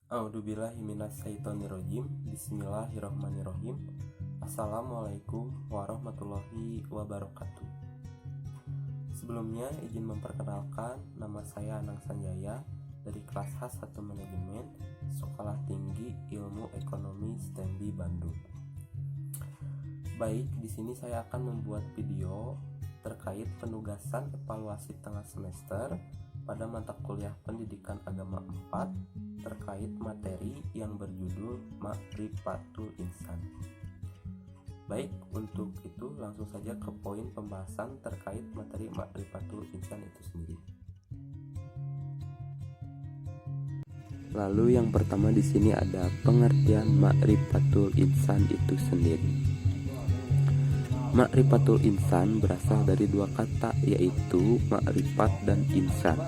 A'udzubillahi minasyaitonirrajim. Bismillahirrahmanirrahim. Assalamualaikum warahmatullahi wabarakatuh. Sebelumnya izin memperkenalkan, nama saya Anang Sanjaya dari kelas H1 Manajemen Sekolah Tinggi Ilmu Ekonomi STEMBI Bandung. Baik, di sini saya akan membuat video terkait penugasan evaluasi tengah semester pada mata kuliah Pendidikan Agama 4 terkait materi yang berjudul Ma'rifatul Insan. Baik, untuk itu langsung saja ke poin pembahasan terkait materi Ma'rifatul Insan itu sendiri. Lalu yang pertama di sini ada pengertian Ma'rifatul Insan itu sendiri. Ma'rifatul Insan berasal dari dua kata, yaitu ma'rifat dan insan.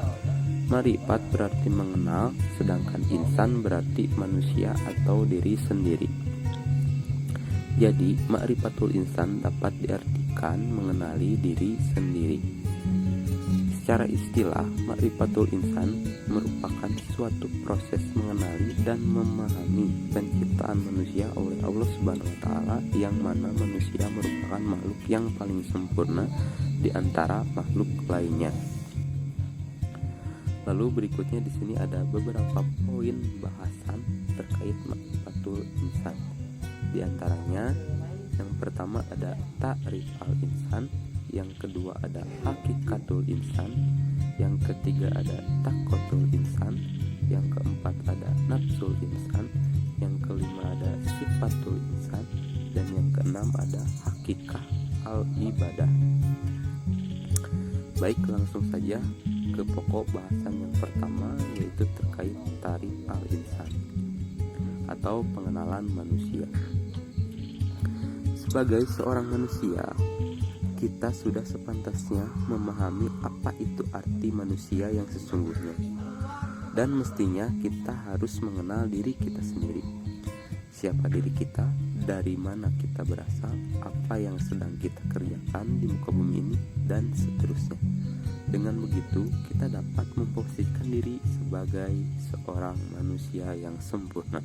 Ma'rifat berarti mengenal, sedangkan insan berarti manusia atau diri sendiri. Jadi, ma'rifatul insan dapat diartikan mengenali diri sendiri. Secara istilah, ma'rifatul insan merupakan suatu proses mengenali dan memahami penciptaan manusia oleh Allah Subhanahu wa taala, yang mana manusia merupakan makhluk yang paling sempurna di antara makhluk lainnya. Lalu berikutnya di sini ada beberapa poin bahasan terkait ma'rifatul insan. Di antaranya yang pertama ada ta'rif al-insan, yang kedua ada hakikatul insan, yang ketiga ada takotul insan, yang keempat ada nafsul insan, yang kelima ada sifatul insan, dan yang keenam ada hakikah al-ibadah. Baik, langsung saja ke pokok bahasan yang pertama, yaitu terkait ta'rif al-insan atau pengenalan manusia. Sebagai seorang manusia, kita sudah sepantasnya memahami apa itu arti manusia yang sesungguhnya, dan mestinya kita harus mengenal diri kita sendiri. Siapa diri kita, dari mana kita berasal, apa yang sedang kita kerjakan di muka bumi ini, dan seterusnya. Dengan begitu, kita dapat memposisikan diri sebagai seorang manusia yang sempurna.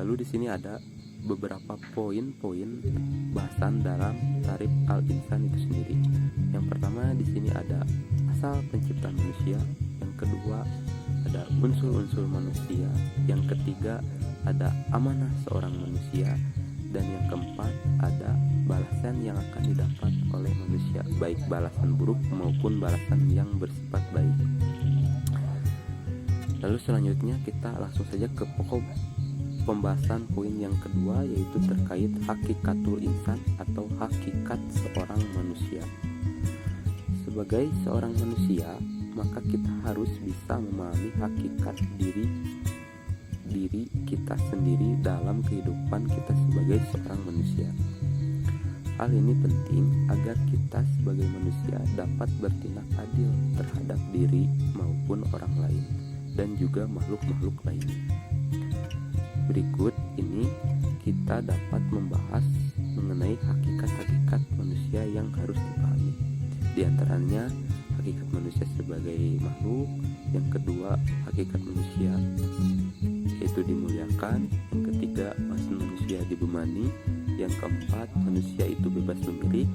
Lalu di sini ada beberapa poin-poin bahasan dalam ta'rif al-insan itu sendiri. Yang pertama di sini ada asal penciptaan manusia, yang kedua ada unsur-unsur manusia, yang ketiga ada amanah seorang manusia, dan yang keempat ada balasan yang akan didapat oleh manusia, baik balasan buruk maupun balasan yang bersifat baik. Lalu selanjutnya kita langsung saja ke pokok pembahasan poin yang kedua, yaitu terkait hakikatul insan atau hakikat seorang manusia. Sebagai seorang manusia, maka kita harus bisa memahami hakikat diri kita sendiri dalam kehidupan kita sebagai seorang manusia. Hal ini penting agar kita sebagai manusia dapat bertindak adil terhadap diri maupun orang lain, dan juga makhluk-makhluk lainnya. Berikut ini kita dapat membahas mengenai hakikat-hakikat manusia yang harus dipahami. Di antaranya hakikat manusia sebagai makhluk, yang kedua hakikat manusia yaitu dimuliakan, yang ketiga manusia dibebani, yang keempat manusia itu bebas memilih,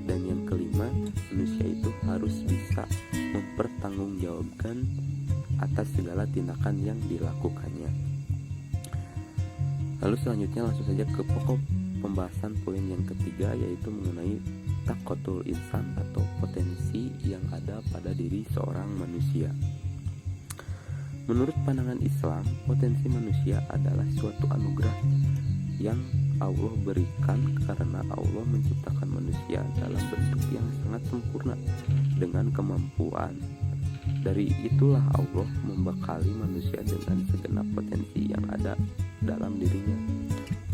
dan yang kelima manusia itu harus bisa mempertanggungjawabkan atas segala tindakan yang dilakukannya. Lalu selanjutnya langsung saja ke pokok pembahasan poin yang ketiga, yaitu mengenai takotul insan atau potensi yang ada pada diri seorang manusia. Menurut pandangan Islam, potensi manusia adalah suatu anugerah yang Allah berikan karena Allah menciptakan manusia dalam bentuk yang sangat sempurna dengan kemampuan. Dari itulah Allah membekali manusia dengan segenap potensi yang ada dalam dirinya.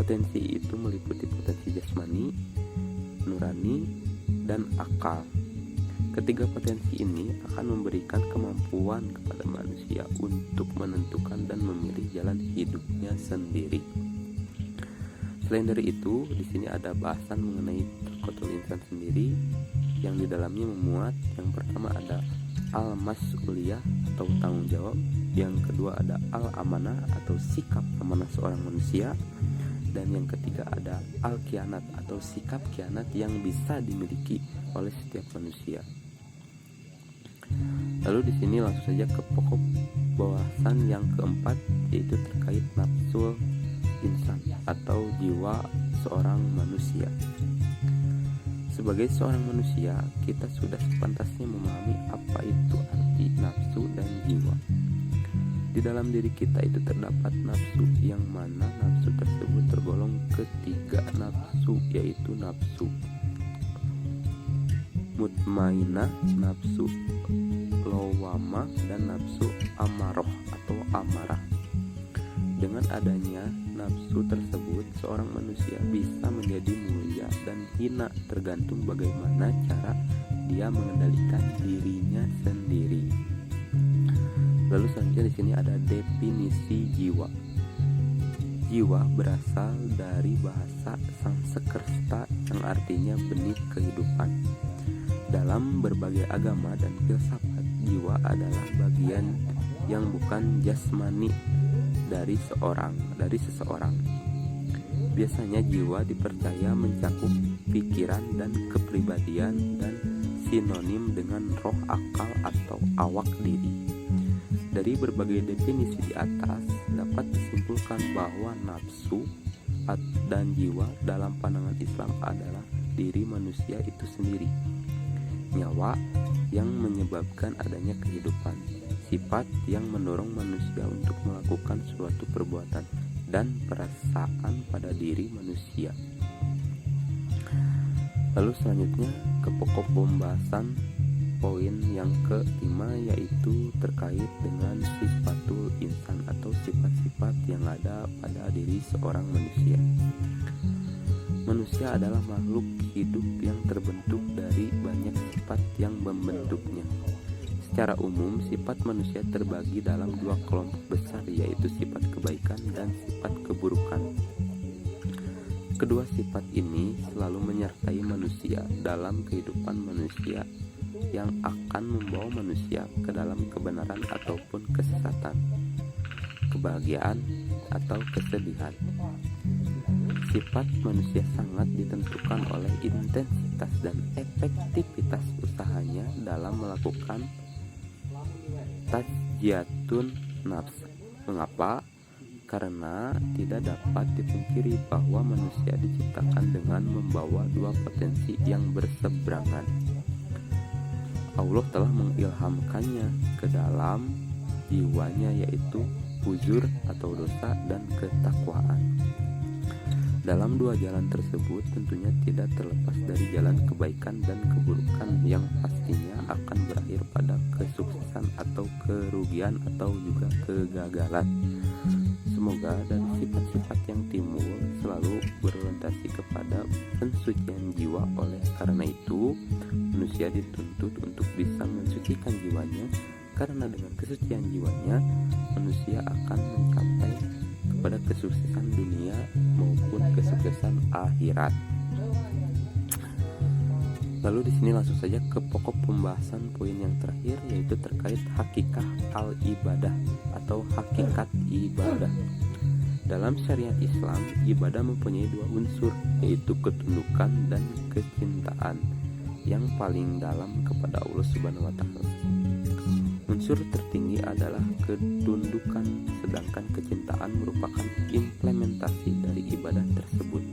Potensi itu meliputi potensi jasmani, nurani, dan akal. Ketiga potensi ini akan memberikan kemampuan kepada manusia untuk menentukan dan memilih jalan hidupnya sendiri. Selain dari itu, di sini ada bahasan mengenai takotul insan sendiri, yang di dalamnya memuat yang pertama ada al-mas'uliyah atau tanggung jawab, yang kedua ada al-amanah atau sikap amanah seorang manusia, dan yang ketiga ada al-khianat atau sikap khianat yang bisa dimiliki oleh setiap manusia. Lalu di sini langsung saja ke pokok bahasan yang keempat, yaitu terkait nafsul insan atau jiwa seorang manusia. Sebagai seorang manusia, kita sudah sepantasnya memahami apa itu arti nafsu dan jiwa. Di dalam diri kita itu terdapat nafsu, yang mana nafsu tersebut tergolong ketiga nafsu, yaitu nafsu mutmainah, nafsu lawamah, dan nafsu amaroh atau amarah. Dengan adanya nafsu tersebut, seorang manusia bisa menjadi mulia dan hina tergantung bagaimana cara dia mengendalikan dirinya sendiri. Lalu selanjutnya di sini ada definisi jiwa. Jiwa berasal dari bahasa Sanskerta yang artinya benih kehidupan. Dalam berbagai agama dan filsafat, jiwa adalah bagian yang bukan jasmani dari seseorang. Biasanya jiwa dipercaya mencakup pikiran dan kepribadian dan sinonim dengan roh, akal, atau awak diri. Dari berbagai definisi di atas dapat disimpulkan bahwa nafsu dan jiwa dalam pandangan Islam adalah diri manusia itu sendiri, nyawa yang menyebabkan adanya kehidupan, sifat yang mendorong manusia untuk melakukan suatu perbuatan, dan perasaan pada diri manusia. Lalu selanjutnya ke pokok pembahasan poin yang kelima, yaitu terkait dengan sifatul insan atau sifat-sifat yang ada pada diri seorang manusia. Manusia adalah makhluk hidup yang terbentuk dari banyak sifat yang membentuknya. Secara umum, sifat manusia terbagi dalam dua kelompok besar, yaitu sifat kebaikan dan sifat keburukan. Kedua sifat ini selalu menyertai manusia dalam kehidupan manusia, yang akan membawa manusia ke dalam kebenaran ataupun kesesatan, kebahagiaan atau kesedihan. Sifat manusia sangat ditentukan oleh intensitas dan efektivitas usahanya dalam melakukan tazkiyatun nafs. Mengapa? Karena tidak dapat dipungkiri bahwa manusia diciptakan dengan membawa dua potensi yang berseberangan. Allah telah mengilhamkannya ke dalam jiwanya, yaitu fujur atau dosa dan ketakwaan. Dalam dua jalan tersebut tentunya tidak terlepas dari jalan kebaikan dan keburukan yang pastinya akan berakhir pada kesuksesan atau kerugian atau juga kegagalan. Semoga dari sifat-sifat yang timbul selalu berorientasi kepada pensucian jiwa. Oleh karena itu, manusia dituntut untuk bisa mensucikan jiwanya, karena dengan kesucian jiwanya manusia akan mencapai kepada kesuksesan dunia maupun kesuksesan akhirat. Lalu di sini langsung saja ke pokok pembahasan poin yang terakhir, yaitu terkait hakikat al-ibadah atau hakikat ibadah. Dalam syariat Islam, ibadah mempunyai dua unsur, yaitu ketundukan dan kecintaan yang paling dalam kepada Allah Subhanahu wa Ta'ala. Unsur tertinggi adalah ketundukan, sedangkan kecintaan merupakan implementasi dari ibadah tersebut.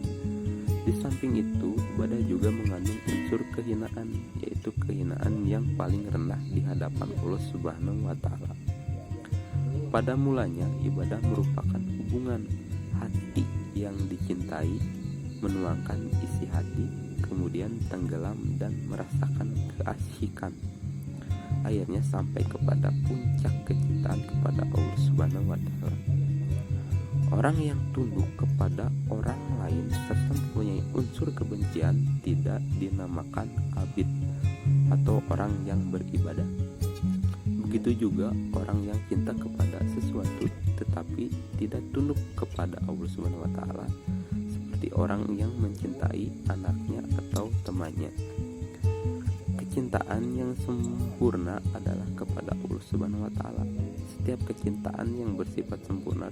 Di samping itu, ibadah juga mengandung unsur kehinaan, yaitu kehinaan yang paling rendah di hadapan Allah Subhanahu wa Ta'ala. Pada mulanya, ibadah merupakan hubungan hati yang dicintai, menuangkan isi hati, kemudian tenggelam dan merasakan keasyikan. Akhirnya sampai kepada puncak kecintaan kepada Allah Subhanahu wa Ta'ala. Orang yang tunduk kepada orang lain serta mempunyai unsur kebencian tidak dinamakan abid atau orang yang beribadah. Begitu juga orang yang cinta kepada sesuatu tetapi tidak tunduk kepada Allah Subhanahu wa Ta'ala, seperti orang yang mencintai anaknya atau temannya. Kecintaan yang sempurna adalah kepada Allah Subhanahu wa Ta'ala. setiap kecintaan yang bersifat sempurna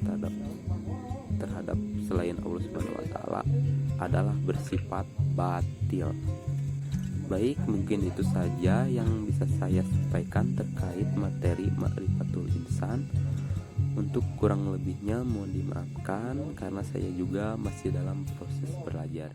terhadap selain Allah Subhanahu wa taala adalah bersifat batil. Baik, mungkin itu saja yang bisa saya sampaikan terkait materi Ma'rifatul Insan. Untuk kurang lebihnya mohon dimaafkan karena saya juga masih dalam proses belajar.